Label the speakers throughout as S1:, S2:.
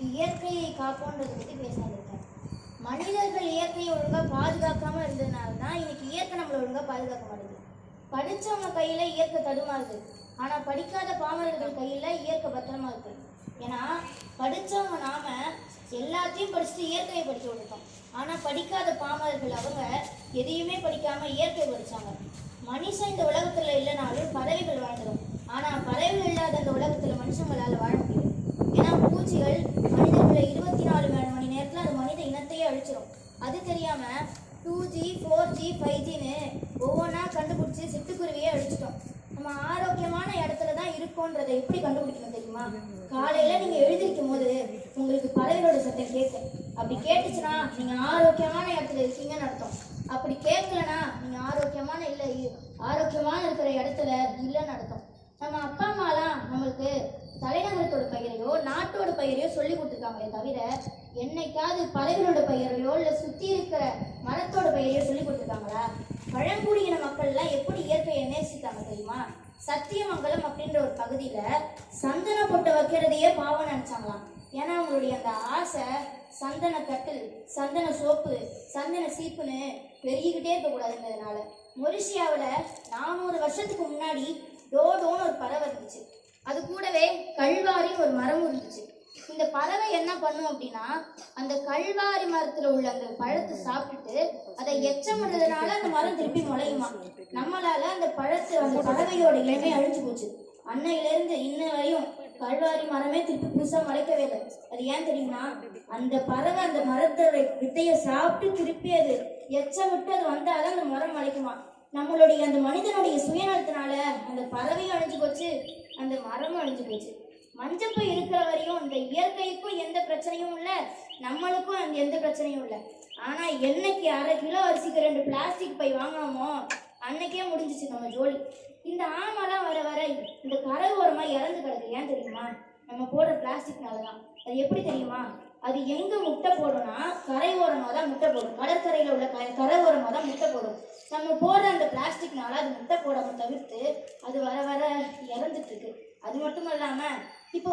S1: இன்னைக்கு இயற்கையை காப்போன்றதை பற்றி பேசியிருக்கேன். மனிதர்கள் இயற்கையை ஒழுங்காக பாதுகாக்காமல் இருந்ததுனால தான் இன்னைக்கு இயற்கை நம்மளை ஒழுங்காக பாதுகாக்க மாட்டேங்குது. படித்தவங்க கையில் இயற்கை தடுமாறுது, ஆனால் படிக்காத பாமரர்கள் கையில் இயற்கை பத்திரமா இருக்கு. ஏன்னா படித்தவங்க நாம எல்லாத்தையும் படிச்சுட்டு இயற்கையை படிக்க விட்டுட்டோம். ஆனால் படிக்காத பாமரர்கள் அவங்க எதையுமே படிக்காமல் இயற்கை படித்தாங்க. மனுஷன் இந்த உலகத்தில் இல்லைனாலும் பறவைகள் வாழ்ந்துடும். ஆனால் பறவைகள் இல்லாத அந்த உலகத்தில் மனுஷங்களால் வாழ முடியும். ஏன்னா பூச்சிகள் மனிதர்களை 24 மணி நேரத்தில் அது மனித இனத்தையே அழிச்சிடும். அது தெரியாமல் 2G 4G 5Gன்னு ஒவ்வொன்றா கண்டுபிடிச்சி சிட்டுக்குருவியே அழிச்சிட்டோம். நம்ம ஆரோக்கியமான இடத்துல தான் இருக்கோன்றதை எப்படி கண்டுபிடிக்கணும் தெரியுமா? காலையில் நீங்கள் எழுதிருக்கும் போது உங்களுக்கு பறவைகளோட சத்தம் கேட்கும். அப்படி கேட்டுச்சுன்னா நீங்கள் ஆரோக்கியமான இடத்துல இருக்கீங்கன்னு அர்த்தம். அப்படி கேட்கலன்னா நீங்கள் ஆரோக்கியமான இருக்கிற இடத்துல இல்லைன்னு அர்த்தம். நம்ம அப்பா அம்மாலாம் நம்மளுக்கு தலைநகரத்தோட பெயரையோ நாட்டோட பெயரையோ சொல்லி கொடுத்துருக்காங்களே தவிர என்னைக்காவது பறவைகளோட பெயரையோ இல்லை சுற்றி இருக்கிற மரத்தோட பெயரையோ சொல்லி கொடுத்துருக்காங்களா? பழங்குடியின மக்கள்லாம் எப்படி இயற்கையை நேசித்தாங்க தெரியுமா? சத்தியமங்கலம் அப்படின்ற ஒரு பகுதியில் சந்தன பொட்டை வைக்கிறதையே பாவம் நினச்சாங்களாம். ஏன்னா அவங்களுடைய அந்த ஆசை சந்தன கட்டில், சந்தன சோப்பு, சந்தன சீப்புன்னு பெருகிக்கிட்டே இருக்கக்கூடாதுன்றதுனால. மொரிஷியாவில் 400 வருஷத்துக்கு முன்னாடி டோடோன்னு ஒரு பறவை இருந்துச்சு. அது கூடவே கல்வாரின்னு ஒரு மரமும் இருந்துச்சு. இந்த பறவை என்ன பண்ணும் அப்படின்னா அந்த கல்வாரி மரத்தில் உள்ள அந்த பழத்தை சாப்பிட்டுட்டு அதை எச்சமிடுறதுனால அந்த மரம் திருப்பி முளையுமா. நம்மளால அந்த பறவையோட இளமை அழிஞ்சு போச்சு. அன்னையிலேருந்து இன்ன வரையும் கல்வாரி மரமே திருப்பி புதுசாக முளைக்கவே இல்லை. அது ஏன் தெரியுமா? அந்த பறவை அந்த மரத்தோட வித்தையை சாப்பிட்டு திருப்பி அது எச்சமிட்டு அது வந்தாதான் அந்த மரம் முளைக்குமா. நம்மளுடைய அந்த மனிதனுடைய சுயநலத்தினால அந்த பறவையும் அழிஞ்சு போச்சு, அந்த மரமும் அழிஞ்சு போச்சு. மஞ்சப்பை இருக்கிற வரையும் இந்த இயற்கைக்கும் எந்த பிரச்சனையும் இல்லை, நம்மளுக்கும் அந்த எந்த பிரச்சனையும் இல்லை. ஆனால் என்னைக்கு 1/2 கிலோ அரிசிக்கு 2 பிளாஸ்டிக் பை வாங்கினோமோ அன்னைக்கே முடிஞ்சிச்சு நம்ம ஜோலி. இந்த ஆமெல்லாம் வர வர இந்த கரை ஓரமாக இறந்து கிடக்கு. ஏன் தெரியுமா? நம்ம போடுற பிளாஸ்டிக்னால தான். அது எப்படி தெரியுமா? அது எங்கே முட்டை போடும்னா கரை ஓரமாக தான் முட்டை போடும். கடற்கரையில் உள்ள கரை ஓரமாக தான் முட்டை போடும். நம்ம போடுற அந்த பிளாஸ்டிக்னால அது முட்டை போடாமல் தவிர்த்து அது வர வர இறந்துட்டு இருக்கு. அது மட்டும் இல்லாமல் இப்போ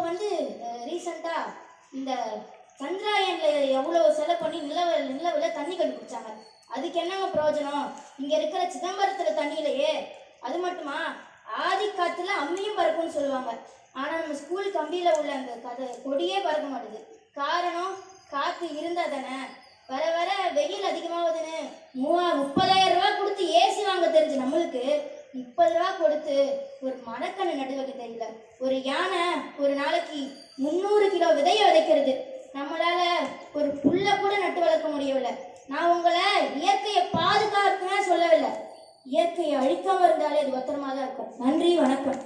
S1: ரீசெண்டாக இந்த சந்திராயனில் எவ்வளோ செலவு பண்ணி நிலவில் தண்ணி கண்டுபிடிச்சாங்க. அதுக்கு என்னங்க பிரயோஜனம்? இங்கே இருக்கிற சிதம்பரத்தில் தண்ணியிலையே. அது மட்டுமா, ஆதிக்காத்துல அம்மியும் பறக்கும்னு சொல்லுவாங்க. ஆனால் நம்ம ஸ்கூல் கம்பியில் உள்ள அந்த கொடியே பறக்க மாட்டேது. காரணம் காற்று இருந்தால் தானே. வர வர வெயில் அதிகமாகுதுன்னு 30,000 ரூபா கொடுத்து ஏசி வாங்க தெரிஞ்சு நம்மளுக்கு 30 ரூபா கொடுத்து ஒரு மரக்கன்று நட்டு வைக்க தெரியல. ஒரு யானை ஒரு நாளைக்கு 300 கிலோ விதையை விதைக்கிறது. நம்மளால ஒரு புல்ல கூட நட்டு வளர்க்க முடியவில்லை. நான் உங்களை இயற்கையை பாதுகாப்புன்னு சொல்லவில்லை. இயற்கையை அழிக்காம இருந்தாலே அது பத்திரமா தான் இருக்கும். நன்றி, வணக்கம்.